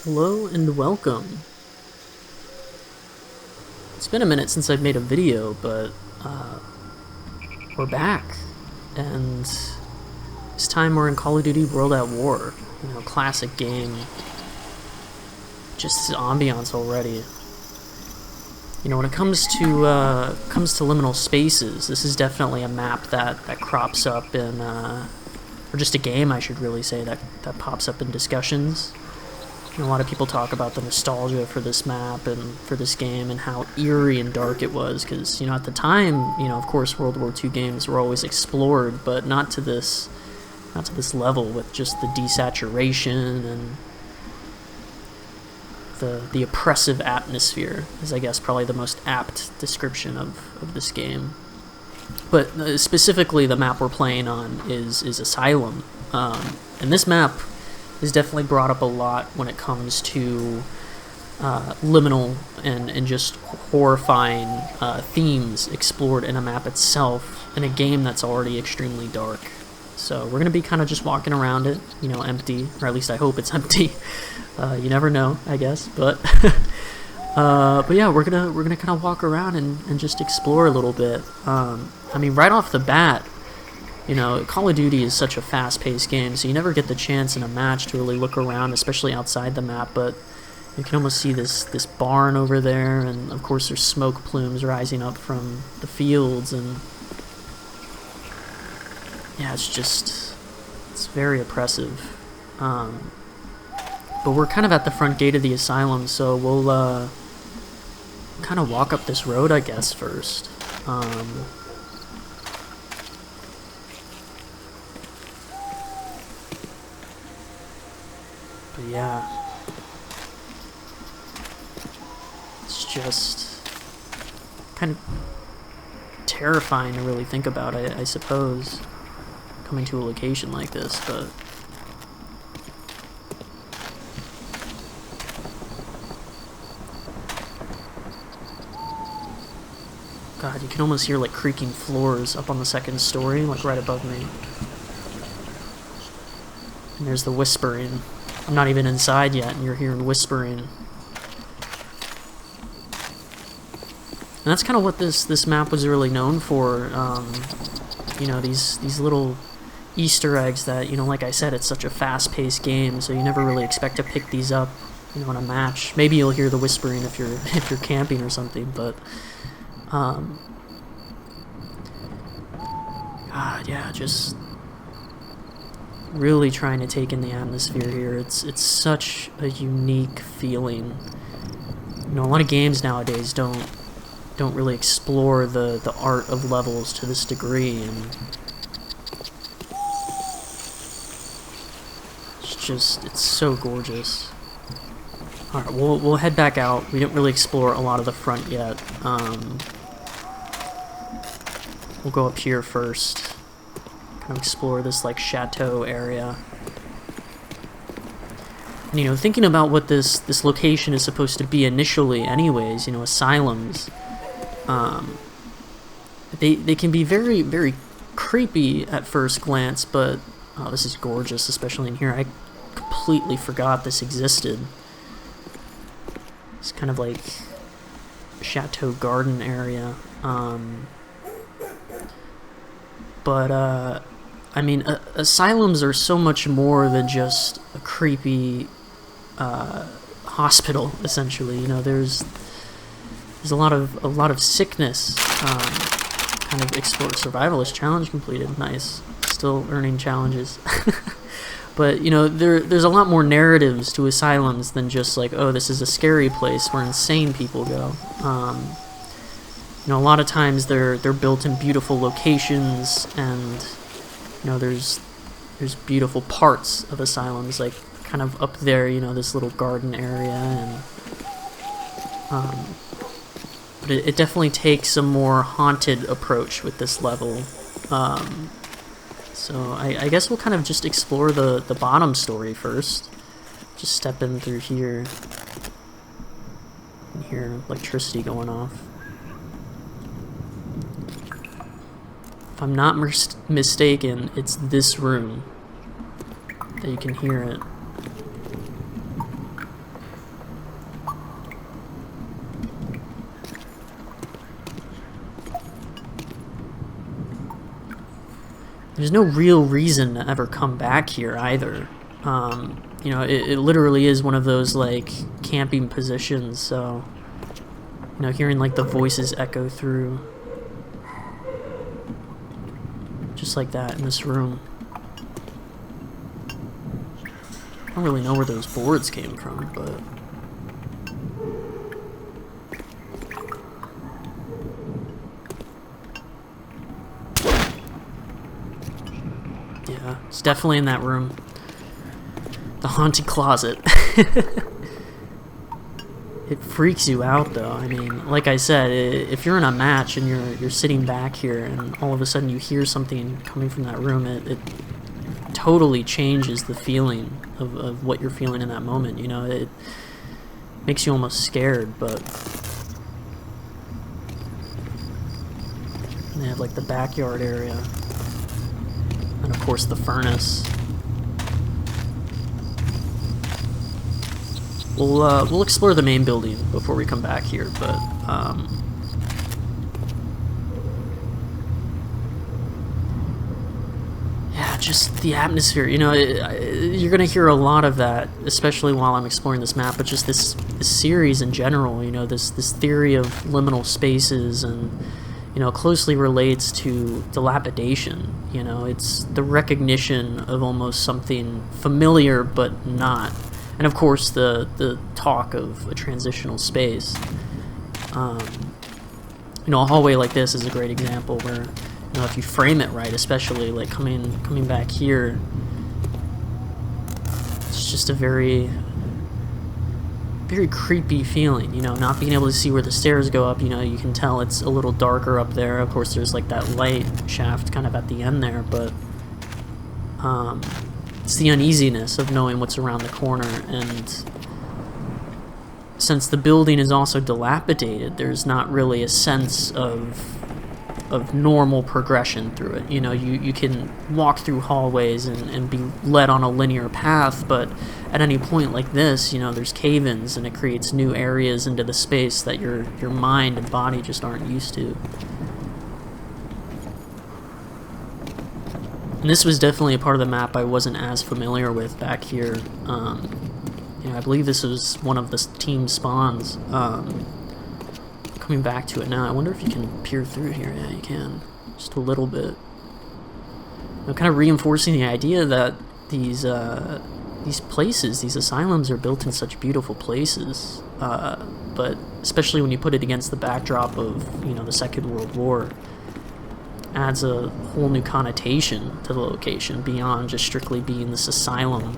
Hello and welcome. It's been a minute since I've made a video, but we're back, and this time we're in Call of Duty World at War. You know, classic game. Just ambiance already. You know, when it comes to liminal spaces, this is definitely a map that crops up in, or just a game, I should really say, that pops up in discussions. And a lot of people talk about the nostalgia for this map and for this game and how eerie and dark it was, because, you know, at the time, you know, of course, World War II games were always explored, but not to this level, with just the desaturation and the oppressive atmosphere is, I guess, probably the most apt description of this game. But specifically, the map we're playing on is Asylum, and this map is definitely brought up a lot when it comes to liminal and just horrifying themes explored in a map itself in a game that's already extremely dark. So we're gonna be kind of just walking around it, you know, empty, or at least I hope it's empty. You never know, I guess, but yeah, we're gonna kind of walk around and just explore a little bit. I mean, right off the bat, you know, Call of Duty is such a fast-paced game, so you never get the chance in a match to really look around, especially outside the map, but you can almost see this barn over there, and of course there's smoke plumes rising up from the fields, and yeah, it's very oppressive. But we're kind of at the front gate of the asylum, so we'll kind of walk up this road, I guess, first. But yeah, it's just kind of terrifying to really think about, I suppose, coming to a location like this, but God, you can almost hear like creaking floors up on the second story, like right above me. And there's the whispering. I'm not even inside yet, and you're hearing whispering. And that's kind of what this map was really known for. You know, these little Easter eggs that, you know, like I said, it's such a fast-paced game, so you never really expect to pick these up, you know, in a match. Maybe you'll hear the whispering if you're camping or something, but God, yeah, just really trying to take in the atmosphere here. It's such a unique feeling. You know, a lot of games nowadays don't really explore the art of levels to this degree, and it's so gorgeous. All right, we'll head back out. We didn't really explore a lot of the front yet. We'll go up here first. Kind of explore this like chateau area. And, you know, thinking about what this location is supposed to be initially anyways, you know, asylums, they can be very, very creepy at first glance, but oh, this is gorgeous, especially in here. I completely forgot this existed. It's kind of like a chateau garden area. But I mean, asylums are so much more than just a creepy hospital. Essentially, you know, there's a lot of sickness. Kind of explore survivalist challenge completed. Nice, still earning challenges. But you know, there's a lot more narratives to asylums than just like, oh, this is a scary place where insane people go. You know, a lot of times they're built in beautiful locations, and you know, there's beautiful parts of asylums, like kind of up there, you know, this little garden area, and but it definitely takes a more haunted approach with this level. So I guess we'll kind of just explore the bottom story first. Just step in through here and hear electricity going off. If I'm not mistaken, it's this room that you can hear it. there's no real reason to ever come back here either. You know, it literally is one of those, like, camping positions, so, you know, hearing, like, the voices echo through. Just like that in this room. I don't really know where those boards came from, but... yeah, it's definitely in that room. The haunted closet. It freaks you out, though. I mean, like I said, if you're in a match and you're sitting back here and all of a sudden you hear something coming from that room, it totally changes the feeling of what you're feeling in that moment. You know, it makes you almost scared, but they have like the backyard area, and of course the furnace. We'll explore the main building before we come back here, but yeah, just the atmosphere. You know, you're gonna hear a lot of that, especially while I'm exploring this map. But just this series in general. You know, this theory of liminal spaces, and you know, closely relates to dilapidation. You know, it's the recognition of almost something familiar but not. And of course, the talk of a transitional space. You know, a hallway like this is a great example where, you know, if you frame it right, especially like coming back here, it's just a very creepy feeling. You know, not being able to see where the stairs go up. You know, you can tell it's a little darker up there. Of course, there's like that light shaft kind of at the end there, but it's the uneasiness of knowing what's around the corner, and since the building is also dilapidated, there's not really a sense of normal progression through it. You know, you can walk through hallways and be led on a linear path, but at any point like this, you know, there's cave-ins, and it creates new areas into the space that your mind and body just aren't used to. And this was definitely a part of the map I wasn't as familiar with back here. You know, I believe this was one of the team spawns. Coming back to it now, I wonder if you can peer through here. Yeah, you can. Just a little bit. You know, kind of reinforcing the idea that these places, these asylums, are built in such beautiful places. But especially when you put it against the backdrop of, you know, the Second World War, adds a whole new connotation to the location beyond just strictly being this asylum.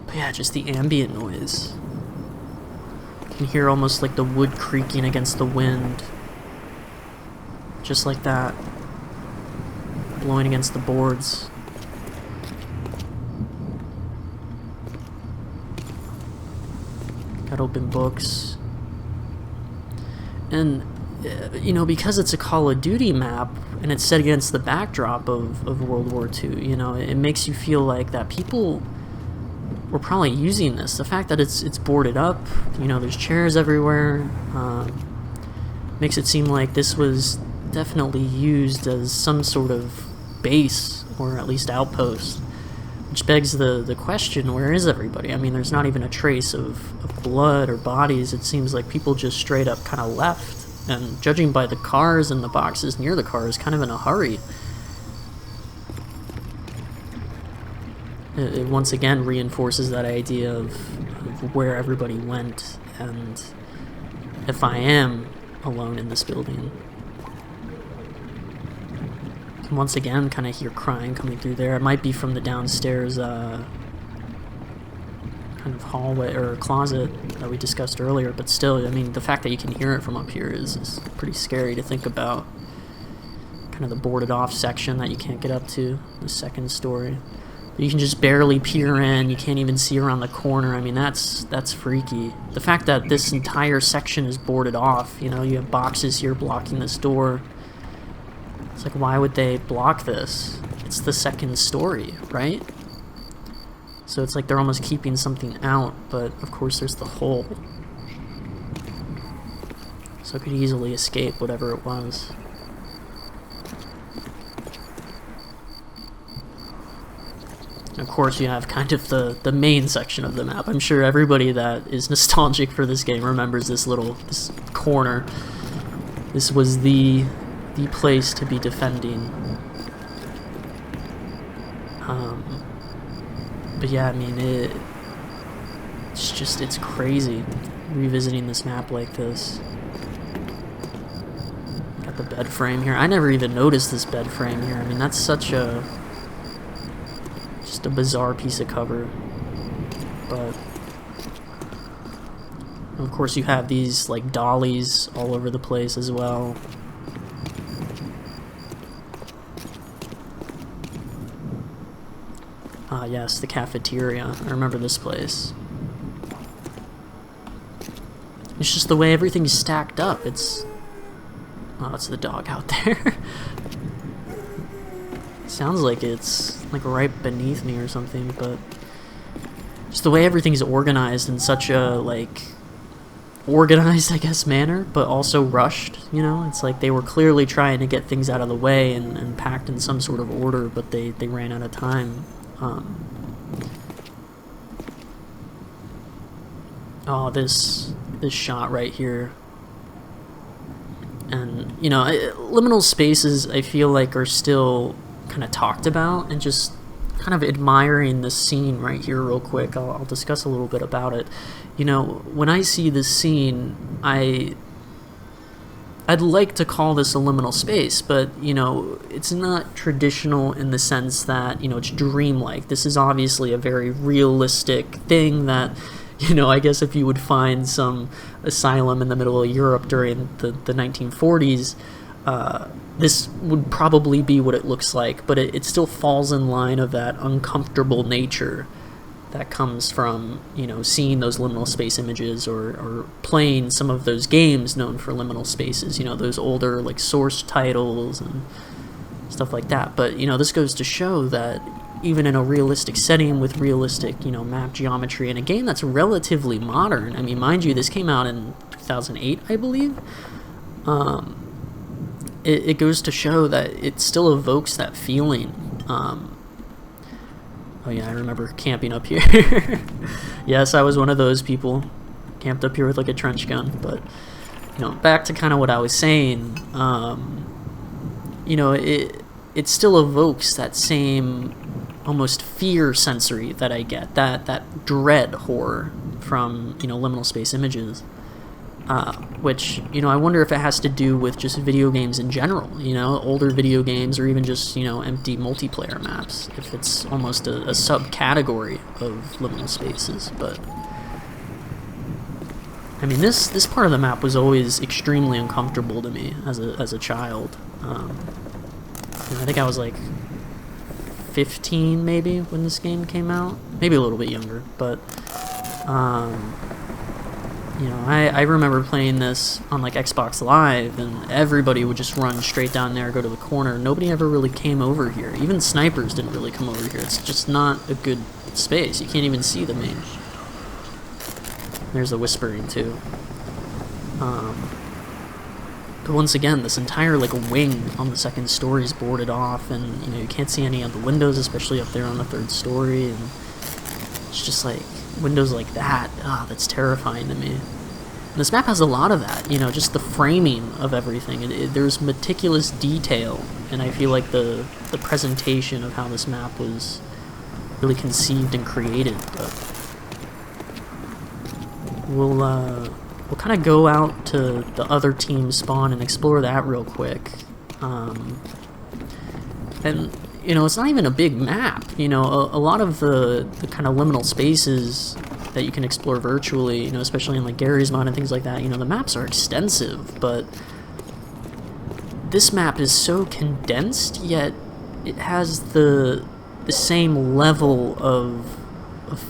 But yeah, just the ambient noise. You can hear almost like the wood creaking against the wind. Just like that. Blowing against the boards. Got open books. And, you know, because it's a Call of Duty map, and it's set against the backdrop of World War II, you know, it makes you feel like that people were probably using this. The fact that it's boarded up, you know, there's chairs everywhere, makes it seem like this was definitely used as some sort of base, or at least outpost, which begs the question, where is everybody? I mean, there's not even a trace of blood or bodies. It seems like people just straight up kind of left, and judging by the cars and the boxes near the cars, kind of in a hurry. It once again reinforces that idea of where everybody went, and if I am alone in this building. Once again, kind of hear crying coming through there. It might be from the downstairs kind of hallway or closet that we discussed earlier, but still, I mean, the fact that you can hear it from up here is pretty scary to think about. Kind of the boarded off section that you can't get up to, the second story. You can just barely peer in, you can't even see around the corner. I mean, that's freaky. The fact that this entire section is boarded off, you know, you have boxes here blocking this door. It's like, why would they block this? that's the second story, right? So it's like they're almost keeping something out, but of course there's the hole. So it could easily escape whatever it was. Of course, you have kind of the main section of the map. I'm sure everybody that is nostalgic for this game remembers this corner. This was the place to be defending. But yeah, I mean, it's crazy revisiting this map like this. Got the bed frame here. I never even noticed this bed frame here. I mean, that's such a bizarre piece of cover. But of course you have these like dollies all over the place as well. Ah yes, the cafeteria. I remember this place. It's just the way everything's stacked up. It's the dog out there. Sounds like it's like right beneath me or something, but just the way everything's organized in such a like organized, I guess, manner, but also rushed, you know? It's like they were clearly trying to get things out of the way and packed in some sort of order, but they ran out of time. Oh, this shot right here. And, you know, liminal spaces, I feel like, are still kind of talked about, and just kind of admiring this scene right here real quick. I'll discuss a little bit about it. You know, when I see this scene, I'd like to call this a liminal space, but, you know, it's not traditional in the sense that, you know, it's dreamlike. This is obviously a very realistic thing that, you know, I guess if you would find some asylum in the middle of Europe during the 1940s, this would probably be what it looks like, but it still falls in line of that uncomfortable nature that comes from, you know, seeing those liminal space images or playing some of those games known for liminal spaces, you know, those older like Source titles and stuff like that. But, you know, this goes to show that even in a realistic setting with realistic, you know, map geometry in a game that's relatively modern, I mean, mind you, this came out in 2008, I believe, it goes to show that it still evokes that feeling. Oh yeah, I remember camping up here. Yes, I was one of those people. Camped up here with like a trench gun. But, you know, back to kind of what I was saying, you know, it still evokes that same almost fear sensory that I get, that dread horror from, you know, liminal space images. Which, you know, I wonder if it has to do with just video games in general, you know, older video games, or even just, you know, empty multiplayer maps, if it's almost a subcategory of liminal spaces. But I mean, this part of the map was always extremely uncomfortable to me as a child. I think I was like 15 maybe when this game came out, maybe a little bit younger, but you know, I remember playing this on like Xbox Live, and everybody would just run straight down there, go to the corner. Nobody ever really came over here. Even snipers didn't really come over here. It's just not a good space. You can't even see the main. There's the whispering too. But once again, this entire like wing on the second story is boarded off, and you know, you can't see any of the windows, especially up there on the third story, and it's just like windows like that. That's terrifying to me. And this map has a lot of that, you know, just the framing of everything. There's meticulous detail, and I feel like the presentation of how this map was really conceived and created. But we'll kind of go out to the other team's spawn and explore that real quick. And you know, it's not even a big map. You know, a lot of the kind of liminal spaces that you can explore virtually, you know, especially in like Gary's mod and things like that, you know, the maps are extensive, but this map is so condensed, yet it has the same level of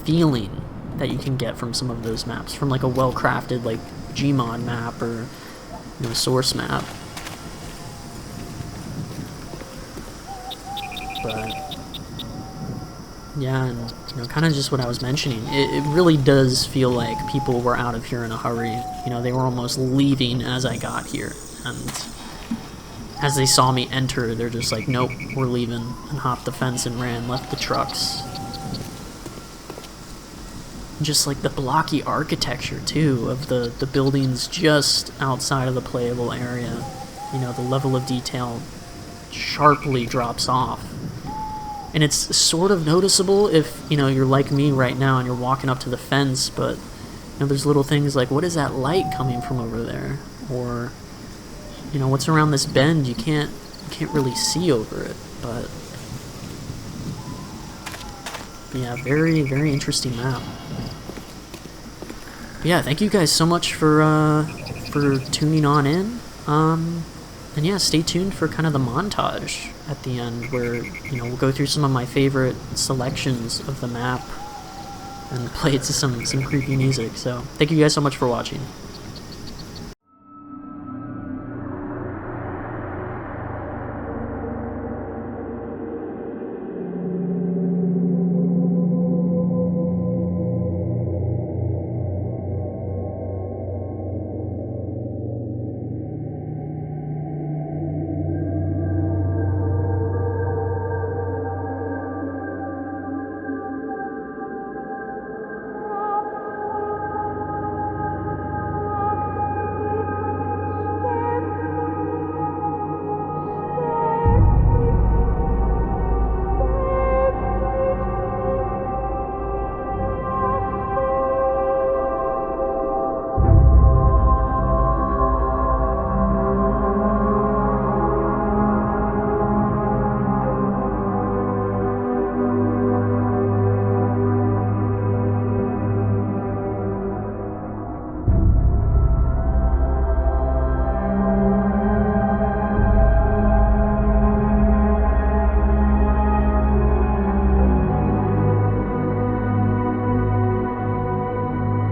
feeling that you can get from some of those maps, from like a well-crafted like Gmod map or, you know, Source map. but yeah, and you know, kind of just what I was mentioning, it really does feel like people were out of here in a hurry. You know, they were almost leaving as I got here, and as they saw me enter, they're just like, nope, we're leaving, and hopped the fence and ran, left the trucks. Just like the blocky architecture too of the buildings just outside of the playable area. You know, the level of detail sharply drops off. And it's sort of noticeable if, you know, you're like me right now and you're walking up to the fence, but, you know, there's little things like, what is that light coming from over there? Or, you know, what's around this bend? You can't really see over it, but yeah, very, very interesting map. But yeah, thank you guys so much for tuning on in. And yeah, stay tuned for kind of the montage at the end where, you know, we'll go through some of my favorite selections of the map and play it to some creepy music. So thank you guys so much for watching.